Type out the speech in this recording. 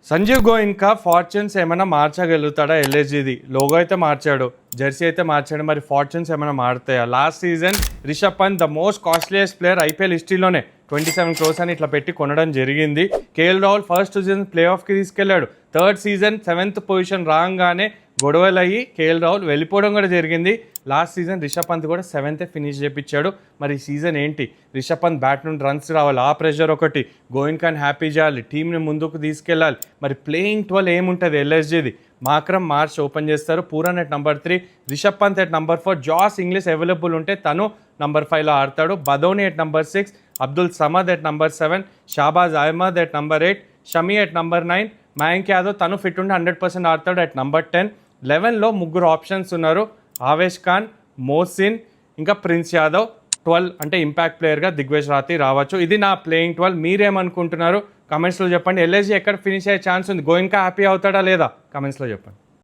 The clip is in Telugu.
సంజీవ్ గోయిన్కా ఫార్చ్యూన్స్ ఏమైనా మార్చగలుగుతాడా? ఎల్ఎస్జీది లోగో అయితే మార్చాడు, జెర్సీ అయితే మార్చాడు, మరి ఫార్చ్యూన్స్ ఏమైనా మారుతాయా? Last season Rishabh Pant the most costliest player IPL హిస్టరీలోనే 27 crores అని ఇట్లా పెట్టి కొనడం జరిగింది. KL Rahul first season play ఆఫ్కి తీసుకెళ్లాడు, థర్డ్ సీజన్ 7th పొజిషన్ రాగానే గొడవలు అయ్యి కేఎల్ రాహుల్ వెళ్ళిపోవడం కూడా జరిగింది. లాస్ట్ సీజన్ రిషబ్ పంత్ కూడా 7th ఫినిష్ చేయించాడు. మరి ఈ సీజన్ ఏంటి? రిషబ్ పంత్ బ్యాట్ నుండి రన్స్ రావాలి, ఆ ప్రెషర్ ఒకటి, గోయిన్కాని హ్యాపీ చేయాలి, టీంని ముందుకు తీసుకెళ్ళాలి. మరి ప్లేయింగ్ 12 ఏముంటుంది ఎల్ఎస్జీది? మాక్రమ్ మార్చ్ ఓపెన్ చేస్తారు, Pooran at number 3, Rishabh Pant at number 4, Josh Inglis available ఉంటే తను నంబర్ 5లో ఆడతాడు, Badoni at number 6, Abdul Samad at number 7, Shahbaz Ahmed at number 8, Shami at number 9, Mayank Yadav తను ఫిట్ ఉండి 100% ఆడతాడు ఎట్ నంబర్ 10. 11లో ముగ్గురు ఆప్షన్స్ ఉన్నారు, ఆవేష్ ఖాన్, మోసిన్, ఇంకా ప్రిన్స్ యాదవ్. 12 అంటే ఇంపాక్ట్ ప్లేయర్గా దిగ్వేష్ రాతి రావచ్చు. ఇది నా ప్లేయింగ్ 12. మీరేమనుకుంటున్నారు? కమెంట్స్లో చెప్పండి. ఎల్ఎస్జీ ఎక్కడ ఫినిష్ అయ్యే ఛాన్స్ ఉంది? గోయిన్కా హ్యాపీ అవుతాడా లేదా? కమెంట్స్లో చెప్పండి.